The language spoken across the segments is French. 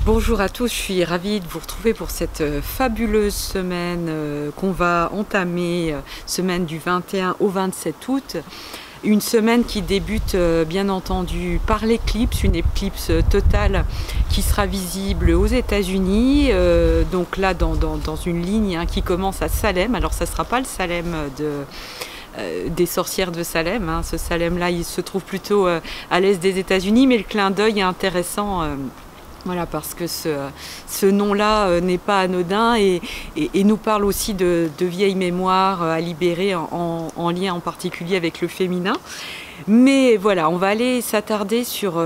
Bonjour à tous, je suis ravie de vous retrouver pour cette fabuleuse semaine qu'on va entamer, semaine du 21 au 27 août. Une semaine qui débute bien entendu par l'éclipse, une éclipse totale qui sera visible aux États-Unis, donc là dans une ligne qui commence à Salem. Alors ça ne sera pas le Salem des sorcières de Salem, ce Salem-là il se trouve plutôt à l'est des États-Unis, mais le clin d'œil est intéressant. Voilà, parce que ce nom-là n'est pas anodin et nous parle aussi de vieilles mémoires à libérer en lien en particulier avec le féminin. Mais voilà, on va aller s'attarder sur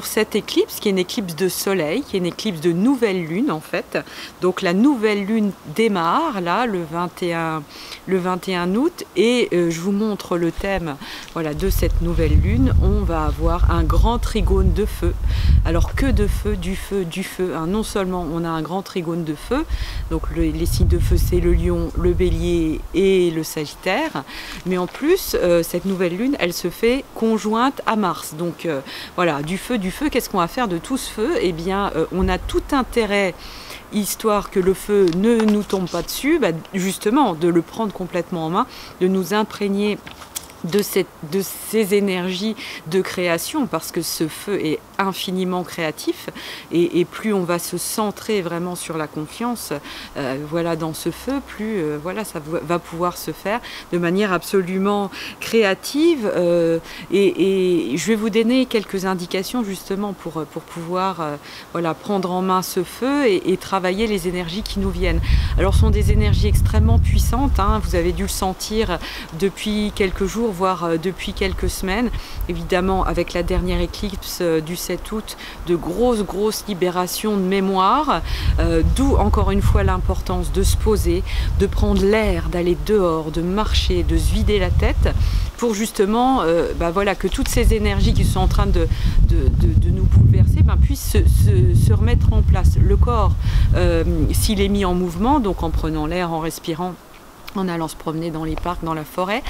cette éclipse, qui est une éclipse de soleil, qui est une éclipse de nouvelle lune en fait. Donc la nouvelle lune démarre là, le 21 août, et je vous montre le thème voilà, de cette nouvelle lune. On va avoir un grand trigone de feu. Alors que de feu, du feu, du feu. Non seulement on a un grand trigone de feu, donc les signes de feu c'est le lion, le bélier et le sagittaire, mais en plus cette nouvelle lune elle se fait conjointe à Mars. Donc voilà, du feu, qu'est-ce qu'on va faire de tout ce feu? Eh bien on a tout intérêt, histoire que le feu ne nous tombe pas dessus, justement de le prendre complètement en main, de nous imprégner de ces énergies de création, parce que ce feu est infiniment créatif et plus on va se centrer vraiment sur la confiance voilà, dans ce feu, plus voilà, ça va pouvoir se faire de manière absolument créative et je vais vous donner quelques indications justement pour pouvoir voilà, prendre en main ce feu et travailler les énergies qui nous viennent. Alors ce sont des énergies extrêmement puissantes, vous avez dû le sentir depuis quelques jours, voire depuis quelques semaines, évidemment avec la dernière éclipse du 7 août, de grosses libérations de mémoire, d'où encore une fois l'importance de se poser, de prendre l'air, d'aller dehors, de marcher, de se vider la tête, pour justement voilà, que toutes ces énergies qui sont en train de nous bouleverser puissent se remettre en place. Le corps, s'il est mis en mouvement, donc en prenant l'air, en respirant, en allant se promener dans les parcs, dans la forêt,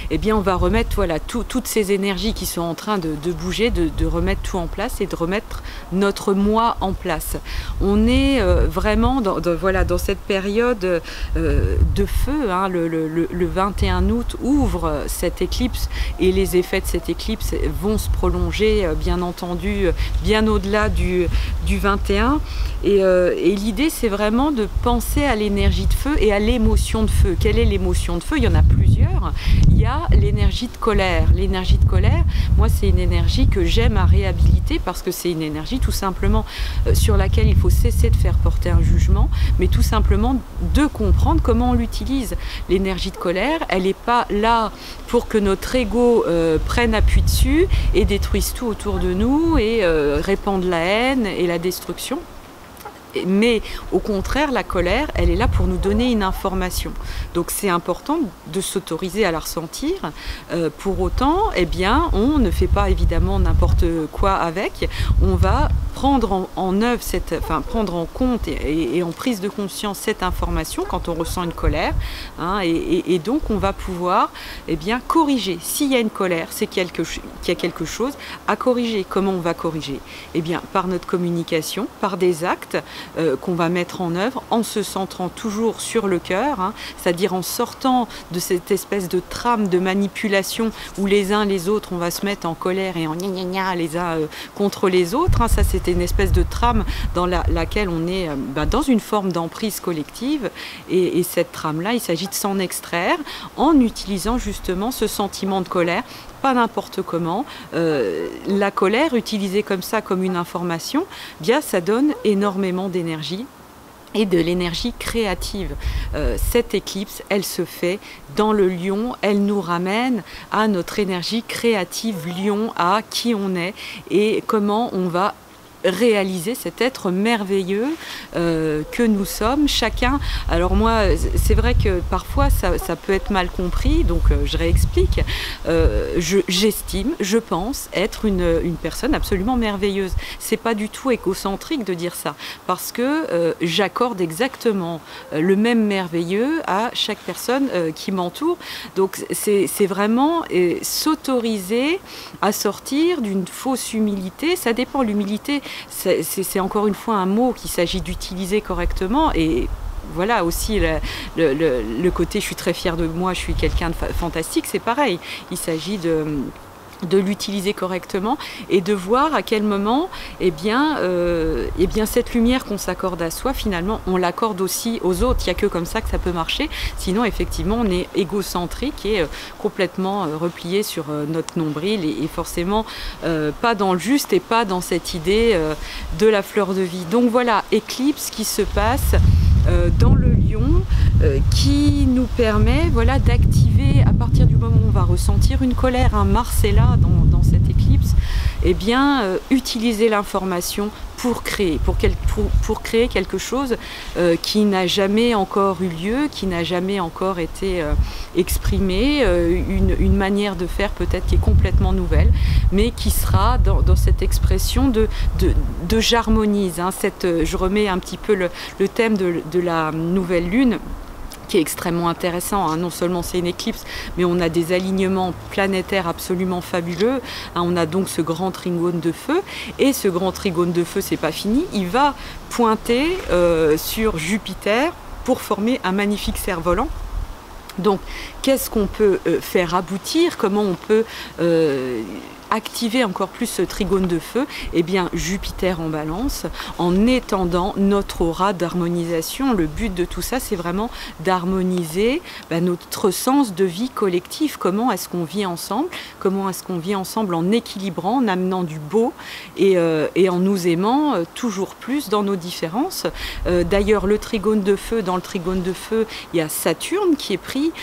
eh bien on va remettre voilà, toutes ces énergies qui sont en train de bouger, de remettre tout en place et de remettre notre moi en place. On est vraiment voilà, dans cette période de feu, le 21 août ouvre cette éclipse et les effets de cette éclipse vont se prolonger bien entendu bien au-delà du 21 et l'idée c'est vraiment de penser à l'énergie de feu et à l'émotion de feu. Quelle est l'émotion de feu? Il y en a plusieurs. Il y a l'énergie de colère. L'énergie de colère, moi c'est une énergie que j'aime à réhabiliter parce que c'est une énergie tout simplement sur laquelle il faut cesser de faire porter un jugement, mais tout simplement de comprendre comment on l'utilise. L'énergie de colère, elle n'est pas là pour que notre ego prenne appui dessus et détruise tout autour de nous et répande la haine et la destruction. Mais au contraire, la colère, elle est là pour nous donner une information. Donc c'est important de s'autoriser à la ressentir. Pour autant, eh bien, on ne fait pas évidemment n'importe quoi avec. On va prendre en œuvre, prendre en compte et en prise de conscience cette information quand on ressent une colère. Et donc on va pouvoir eh bien, corriger. S'il y a une colère, c'est qu'il y a quelque chose à corriger. Comment on va corriger? Eh bien, par notre communication, par des actes qu'on va mettre en œuvre en se centrant toujours sur le cœur, c'est-à-dire en sortant de cette espèce de trame de manipulation où les uns les autres on va se mettre en colère et en gna gna gna les uns contre les autres. Ça c'était une espèce de trame dans laquelle on est dans une forme d'emprise collective et cette trame-là, il s'agit de s'en extraire en utilisant justement ce sentiment de colère. Pas n'importe comment. La colère utilisée comme ça, comme une information, bien ça donne énormément d'énergie et de l'énergie créative. Cette éclipse, elle se fait dans le lion, elle nous ramène à notre énergie créative lion, à qui on est et comment on va réaliser cet être merveilleux que nous sommes chacun. Alors moi c'est vrai que parfois ça peut être mal compris, donc je réexplique. J'estime, je pense être une personne absolument merveilleuse. C'est pas du tout égocentrique de dire ça, parce que j'accorde exactement le même merveilleux à chaque personne qui m'entoure. Donc c'est vraiment s'autoriser à sortir d'une fausse humilité. Ça dépend, l'humilité c'est encore une fois un mot qu'il s'agit d'utiliser correctement. Et voilà aussi le côté je suis très fière de moi, je suis quelqu'un de fantastique, c'est pareil. Il s'agit de l'utiliser correctement et de voir à quel moment cette lumière qu'on s'accorde à soi, finalement on l'accorde aussi aux autres. Il n'y a que comme ça que ça peut marcher, sinon effectivement on est égocentrique et complètement replié sur notre nombril et forcément pas dans le juste et pas dans cette idée de la fleur de vie. Donc voilà, éclipse qui se passe dans le lion, qui nous permet d'activer à partir du moment où on va ressentir une colère. Mars est là dans cette éclipse, utiliser l'information pour créer quelque chose qui n'a jamais encore eu lieu, qui n'a jamais encore été exprimé, une manière de faire peut-être qui est complètement nouvelle, mais qui sera dans cette expression de j'harmonise. Je remets un petit peu le thème de la nouvelle lune, qui est extrêmement intéressant. Non seulement c'est une éclipse, mais on a des alignements planétaires absolument fabuleux. On a donc ce grand trigone de feu, et ce grand trigone de feu, c'est pas fini, il va pointer sur Jupiter pour former un magnifique cerf-volant. Donc, qu'est-ce qu'on peut faire aboutir? Comment on peut activer encore plus ce trigone de feu? Jupiter en balance, en étendant notre aura d'harmonisation. Le but de tout ça, c'est vraiment d'harmoniser notre sens de vie collectif. Comment est-ce qu'on vit ensemble? Comment est-ce qu'on vit ensemble en équilibrant, en amenant du beau et en nous aimant toujours plus dans nos différences. D'ailleurs, le trigone de feu, dans le trigone de feu, il y a Saturne qui est pris.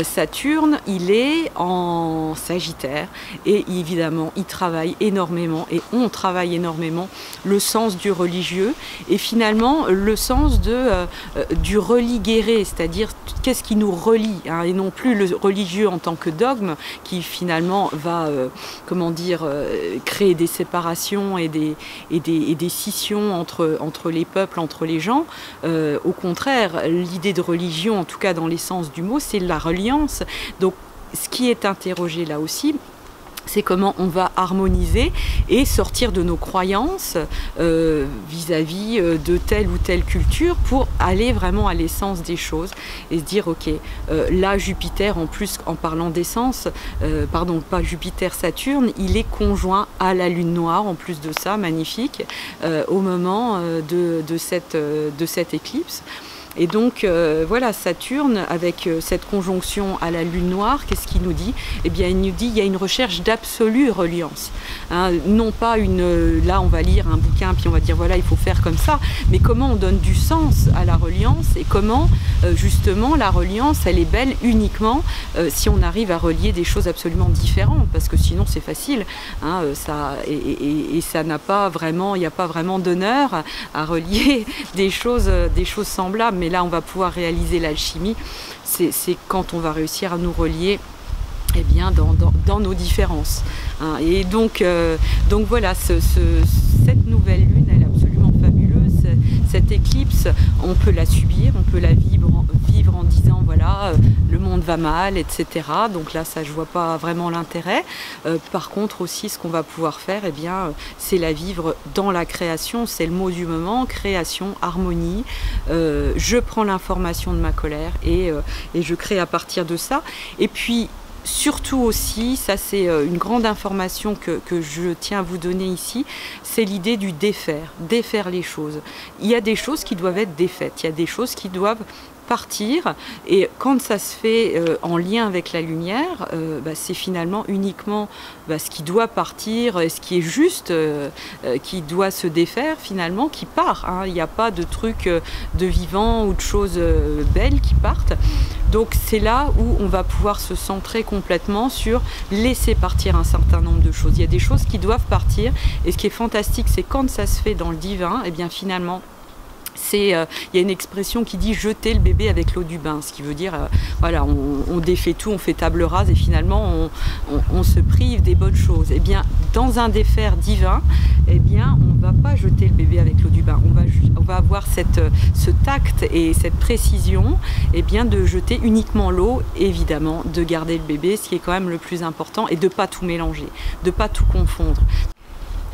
Saturne, il est en Sagittaire et évidemment, il travaille énormément et on travaille énormément le sens du religieux et finalement le sens du religuéré, c'est-à-dire qu'est-ce qui nous relie, et non plus le religieux en tant que dogme qui finalement va créer des séparations et des scissions entre les peuples, entre les gens. Au contraire, l'idée de religion, en tout cas dans l'essence du mot, c'est la reliance. Donc ce qui est interrogé là aussi, c'est comment on va harmoniser et sortir de nos croyances vis-à-vis de telle ou telle culture pour aller vraiment à l'essence des choses et se dire ok, là Jupiter, en plus en parlant d'essence, pas Jupiter, Saturne, il est conjoint à la lune noire en plus de ça, magnifique, au moment de cette éclipse. Et donc voilà, Saturne avec cette conjonction à la lune noire, qu'est-ce qu'il nous dit? Eh bien il nous dit il y a une recherche d'absolue reliance. Non pas là on va lire un bouquin puis on va dire voilà il faut faire comme ça, mais comment on donne du sens à la reliance et comment justement la reliance elle est belle uniquement si on arrive à relier des choses absolument différentes, parce que sinon c'est facile, et ça n'a pas vraiment, il n'y a pas vraiment d'honneur à relier des choses semblables. Mais là on va pouvoir réaliser l'alchimie, c'est quand on va réussir à nous relier dans nos différences. Et donc voilà, cette nouvelle lune, elle est absolument fabuleuse. Cette éclipse, on peut la subir, on peut la vivre en disant voilà, le monde va mal, etc. Donc là, ça, je vois pas vraiment l'intérêt. Par contre aussi, ce qu'on va pouvoir faire, c'est la vivre dans la création. C'est le mot du moment, création, harmonie. Je prends l'information de ma colère et je crée à partir de ça. Et puis, surtout aussi, ça c'est une grande information que je tiens à vous donner ici, c'est l'idée du défaire les choses. Il y a des choses qui doivent être défaites, il y a des choses qui doivent partir, et quand ça se fait en lien avec la lumière, c'est finalement uniquement ce qui doit partir et ce qui est juste qui doit se défaire finalement, qui part. Il n'y a pas de trucs de vivant ou de choses belles qui partent. Donc c'est là où on va pouvoir se centrer complètement sur laisser partir un certain nombre de choses. Il y a des choses qui doivent partir, et ce qui est fantastique, c'est quand ça se fait dans le divin, finalement, il y a une expression qui dit jeter le bébé avec l'eau du bain, ce qui veut dire voilà, on défait tout, on fait table rase et finalement on se prive des bonnes choses. Dans un défaire divin, on ne va pas jeter le bébé avec l'eau du bain, on va avoir ce tact et cette précision de jeter uniquement l'eau, évidemment de garder le bébé, ce qui est quand même le plus important, et de ne pas tout mélanger, de ne pas tout confondre.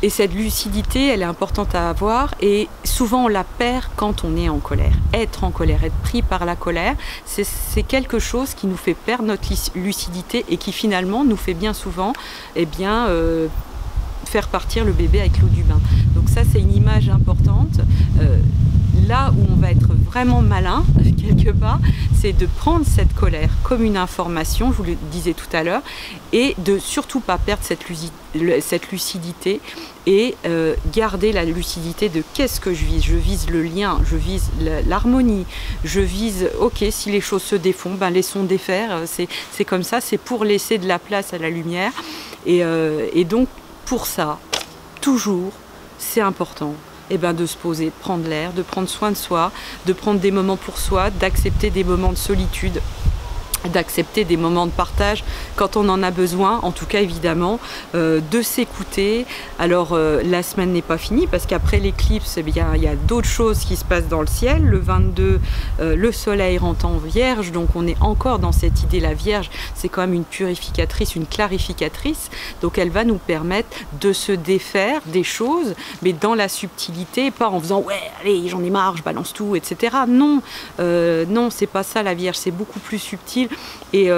Et cette lucidité, elle est importante à avoir et souvent on la perd quand on est en colère. Être en colère, être pris par la colère, c'est quelque chose qui nous fait perdre notre lucidité et qui finalement nous fait bien souvent faire partir le bébé avec l'eau du bain. Donc ça, c'est une image importante. Là où on va être vraiment malin, quelque part, c'est de prendre cette colère comme une information, je vous le disais tout à l'heure, et de surtout pas perdre cette lucidité et garder la lucidité de qu'est-ce que je vise. Je vise le lien, je vise l'harmonie, je vise, ok, si les choses se défont, ben laissons défaire, c'est comme ça, c'est pour laisser de la place à la lumière. Et donc, pour ça, toujours, c'est important de se poser, de prendre l'air, de prendre soin de soi, de prendre des moments pour soi, d'accepter des moments de solitude, d'accepter des moments de partage quand on en a besoin, en tout cas évidemment, de s'écouter. Alors la semaine n'est pas finie parce qu'après l'éclipse, il y a d'autres choses qui se passent dans le ciel. Le 22, le soleil rentre en Vierge, donc on est encore dans cette idée. La Vierge, c'est quand même une purificatrice, une clarificatrice, donc elle va nous permettre de se défaire des choses, mais dans la subtilité, pas en faisant ouais, allez, j'en ai marre, je balance tout, etc. Non, non, c'est pas ça la Vierge, c'est beaucoup plus subtil. Et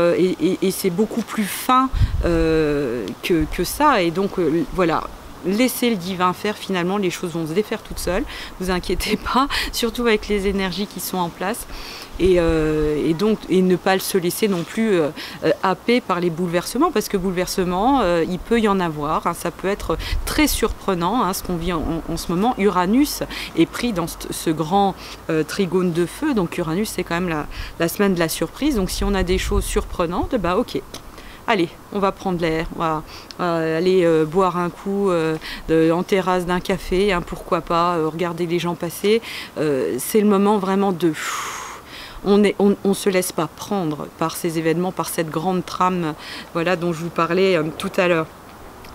c'est beaucoup plus fin que ça. Et donc voilà, laissez le divin faire, finalement les choses vont se défaire toutes seules, vous inquiétez pas, surtout avec les énergies qui sont en place. Et ne pas se laisser non plus happer par les bouleversements, parce que bouleversements, il peut y en avoir, hein, ça peut être très surprenant, hein, ce qu'on vit en ce moment. Uranus est pris dans ce grand trigone de feu, donc Uranus c'est quand même la semaine de la surprise, donc si on a des choses surprenantes, bah ok. Allez, on va prendre l'air, on va aller boire un coup en terrasse d'un café, hein, pourquoi pas, regarder les gens passer. C'est le moment vraiment de... On ne se laisse pas prendre par ces événements, par cette grande trame voilà, dont je vous parlais tout à l'heure.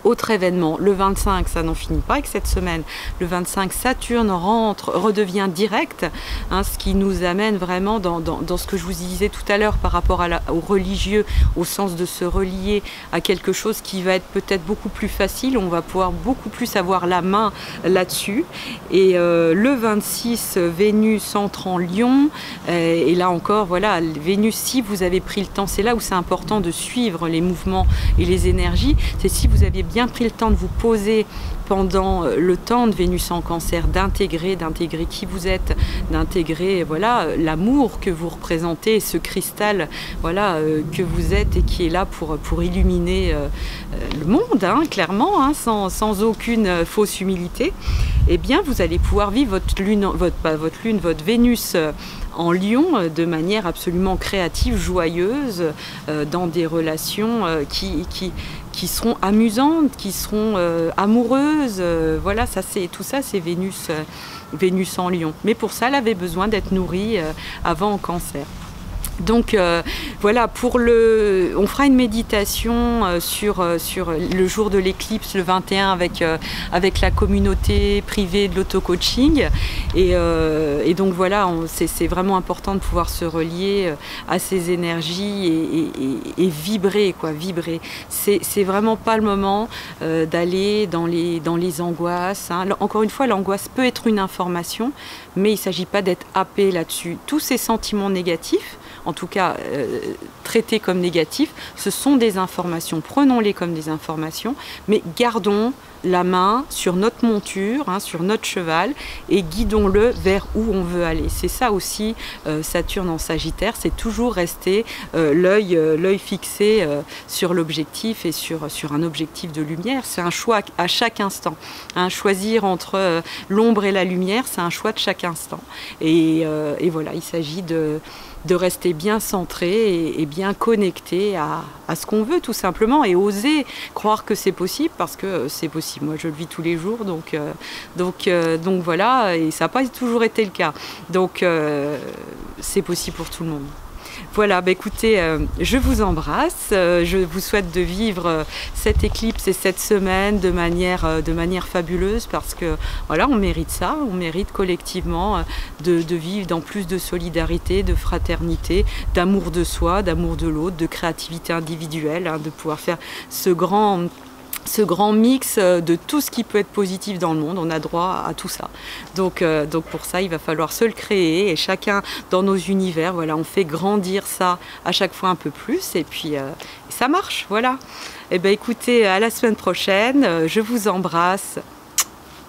Autre événement, le 25, ça n'en finit pas avec cette semaine. Le 25, Saturne redevient direct, hein, ce qui nous amène vraiment dans ce que je vous disais tout à l'heure par rapport au religieux, au sens de se relier à quelque chose qui va être peut-être beaucoup plus facile. On va pouvoir beaucoup plus avoir la main là-dessus. Et le 26, Vénus entre en Lion. Et là encore, voilà, Vénus, si vous avez pris le temps, c'est là où c'est important de suivre les mouvements et les énergies. C'est si vous aviez bien pris le temps de vous poser pendant le temps de Vénus en Cancer, d'intégrer qui vous êtes, d'intégrer voilà l'amour que vous représentez, ce cristal voilà que vous êtes et qui est là pour illuminer le monde, hein, clairement, hein, sans aucune fausse humilité. Eh bien, vous allez pouvoir vivre votre Vénus en Lion de manière absolument créative, joyeuse, dans des relations qui seront amusantes, qui seront amoureuses. Voilà, tout ça, c'est Vénus en Lion. Mais pour ça, elle avait besoin d'être nourrie avant en Cancer. Donc voilà, on fera une méditation sur le jour de l'éclipse, le 21, avec la communauté privée de l'auto-coaching. Et donc voilà, c'est vraiment important de pouvoir se relier à ces énergies et vibrer, quoi, vibrer. C'est vraiment pas le moment d'aller dans les angoisses, hein. Encore une fois, l'angoisse peut être une information, mais il ne s'agit pas d'être happé là-dessus. Tous ces sentiments négatifs, en tout cas traités comme négatifs, ce sont des informations. Prenons-les comme des informations, mais gardons la main sur notre monture, hein, sur notre cheval, et guidons-le vers où on veut aller. C'est ça aussi Saturne en Sagittaire, c'est toujours rester l'œil fixé sur l'objectif et sur un objectif de lumière. C'est un choix à chaque instant. Hein, choisir entre l'ombre et la lumière, c'est un choix de chaque instant. Et voilà, il s'agit de rester bien centré et bien connecté à ce qu'on veut tout simplement, et oser croire que c'est possible, parce que c'est possible. Moi je le vis tous les jours, donc voilà, et ça n'a pas toujours été le cas, donc c'est possible pour tout le monde. Voilà, bah écoutez, je vous embrasse, je vous souhaite de vivre cette éclipse et cette semaine de manière fabuleuse, parce que voilà, on mérite ça, on mérite collectivement de vivre dans plus de solidarité, de fraternité, d'amour de soi, d'amour de l'autre, de créativité individuelle, hein, de pouvoir faire ce grand ce grand mix de tout ce qui peut être positif dans le monde. On a droit à tout ça. Donc pour ça, il va falloir se le créer et chacun dans nos univers, voilà, on fait grandir ça à chaque fois un peu plus et puis ça marche, voilà. Eh bien écoutez, à la semaine prochaine, je vous embrasse.